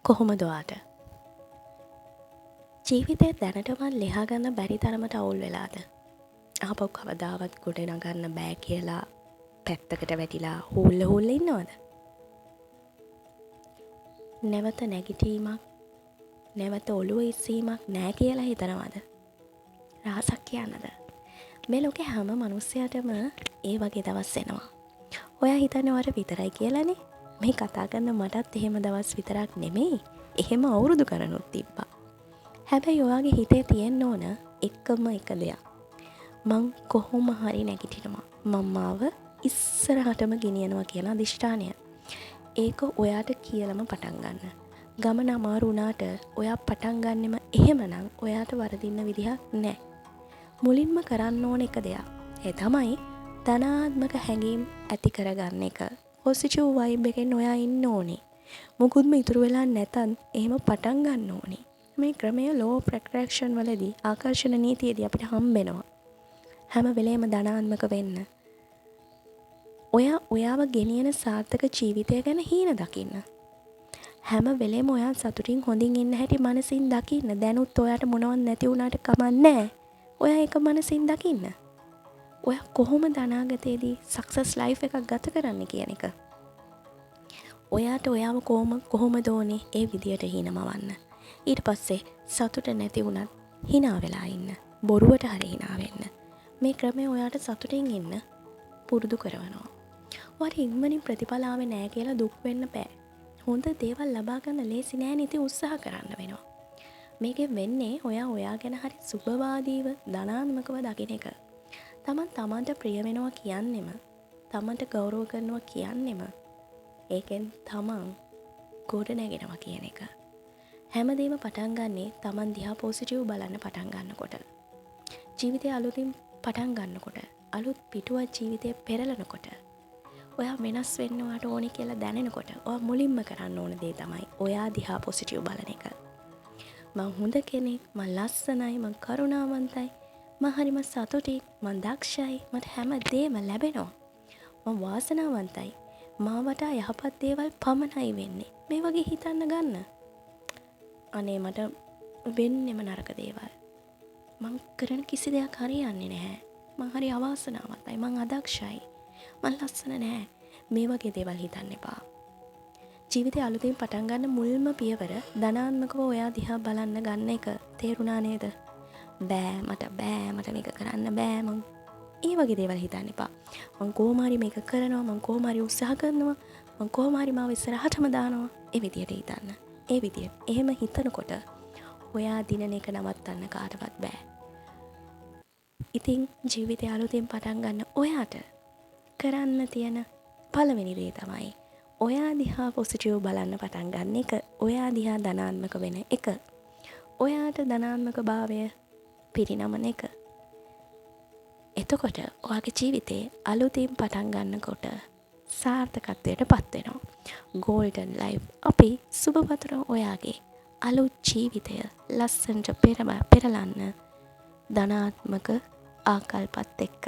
කොහොමද ඔයාට? ජීවිතේ දැනටමත් ලියා ගන්න බැරි තරමට අවුල් වෙලාද? ආපහු කවදාවත් ගොඩ නගන්න බෑ කියලා පැත්තකට වැටිලා හුල්ල ඉන්නවද? නැවත නැගිටීමක්, නැවත ඔළුව ඉස්සීමක් නෑ කියලා හිතනවද? රහසක් කියන්නද? මේ ලෝකේ හැම මිනිස්සයාටම ඒ වගේ දවස් එනවා. ඔයා හිතන්නේ ඔයාට විතරයි කියලානේ? මේ කතා කරන මටත් එහෙම දවස් විතරක් නෙමෙයි. එහෙම අවුරුදු ගණනුත් තිබ්බා. හැබැයි ඔයාගේ හිතේ තියෙන්න ඕන එකම එක දෙයක්. මං කොහොම හරි නැගිටිනවා. මම මාව ඉස්සරහටම ගෙනියනවා කියන අදිෂ්ඨානය. ඒක ඔයාට කියලාම පටන් ගන්න. ගමන අමාරු වුණාට ඔයා පටන් ගන්නෙම එහෙමනම් ඔයාට වරදින්න විදිහක් නැහැ. මුලින්ම කරන්න ඕන එක දෙයක්. ඒ තමයි ධනාත්මක හැඟීම් ඇති කරගන්න එක. පොසිටිව් වයිබ් එකෙන් ඔයා ඉන්න ඕනේ. මොකුත්ම ඉතුරු වෙලා නැතත් එහෙම පටන් ගන්න ඕනේ. මේ ක්‍රමය ලෝ ඔෆ් ඇට්‍රැක්ෂන් වලදී ආකර්ෂණ නීතියේදී අපිට හම්බෙනවා. හැම වෙලේම ධනාත්මක වෙන්න. ඔයාව ගෙනියන සාර්ථක ජීවිතය ගැන හීන දකින්න. හැම වෙලේම ඔයා සතුටින් හොඳින් ඉන්න හැටි මනසින් දකින්න. දැනුත් ඔයාට මොනවත් නැති වුණාට කමක් නැහැ. ඔයා ඒක මනසින් දකින්න. ඔයා කොහොමද අනාගතයේදී සක්සස් ලයිෆ් එකක් ගත කරන්න කියන එක. ඔයාට ඔයාව කොහොමද ඕනේ ඒ විදියට හිනමවන්න. ඊට පස්සේ සතුට නැති වුණත් hina වෙලා ඉන්න. බොරුවට හරි hina වෙන්න. මේ ක්‍රමය ඔයාට සතුටින් ඉන්න පුරුදු කරනවා. ඔයාට ඉක්මනින් ප්‍රතිඵල ආවේ නැහැ කියලා දුක් වෙන්න බෑ. හොඳ දේවල් ලබා ගන්න ලේසි නෑ නේ. උත්සාහ කරන්න වෙනවා. මේකෙන් වෙන්නේ ඔයා ගැන හරි සුබවාදීව ධනාත්මකව දකින්න එක. තමන්ට ප්‍රිය වෙනවා කියන්නෙම, තමන්ට ගෞරව කරනවා කියන්නෙම ඒකෙන් තමන් ගොඩ නැගෙනවා කියන එක. හැමදේම පටන් ගන්නේ තමන් දිහා පොසිටිව් බලන්න පටන් ගන්නකොට. ජීවිතය අලුතින් පටන් ගන්නකොට, අලුත් පිටුවක් ජීවිතේ පෙරලනකොට, ඔයා වෙනස් වෙන්න වට ඕනේ කියලා දැනෙනකොට, ඔයා මුලින්ම කරන්න ඕන දේ තමයි ඔයා දිහා පොසිටිව් බලන එක. මං හොඳ කෙනෙක්, මං ලස්සනයි, මං කරුණාවන්තයි, මං හරිම සතුටින්, මං දක්ෂයි, මට හැම දෙයක්ම ලැබෙනවා. මං වාසනාවන්තයි. මා වටා යහපත් දේවල් පමණයි වෙන්නේ. මේ වගේ හිතන්න ගන්න. අනේ මට වෙන්නෙම නරක දේවල්. මං කරන කිසි දෙයක් හරියන්නේ නැහැ. මං හරි අවාසනාවන්තයි. මං අදක්ෂයි. මං ලස්සන නැහැ. මේ වගේ දේවල් හිතන්න එපා. ජීවිතය අලුතින් පටන් ගන්න මුල්ම පියවර ධනාත්මකව ඔයා දිහා බලන්න ගන්න එක. තේරුණා නේද? මට මේක කරන්න බෑ. මං ඒ වගේ දේවල් හිතන්න එපා. මං කොහොම හරි මේක කරනවා. මං කොහොම හරි උත්සාහ කරනවා. මං කොහොම හරි මාව ඉස්සරහටම දානවා. ඒ විදියට හිතන්න. ඒ විදියට. එහෙම හිතනකොට ඔයා දිනන එක නවත්තන්න කාටවත් බෑ. ඉතින් ජීවිතය අලුතින් පටන් ගන්න ඔයාට කරන්න තියෙන පළවෙනි දේ තමයි ඔයා දිහා පොසිටිව් බලන්න පටන් ගන්න එක. ඔයා දිහා ධනාත්මක වෙන එක. ඔයාට ධනාත්මක භාවය පිරිනමන එක. එතකොට ඔයාගේ ජීවිතේ අලුතින් පටන් ගන්නකොට සාර්ථකත්වයට පත් වෙනවා. Golden life. අපි සුබ පතනවා ඔයාගේ අලුත් ජීවිතය ලස්සනට පෙරලන්න ධනාත්මක ආකල්පත් එක්ක.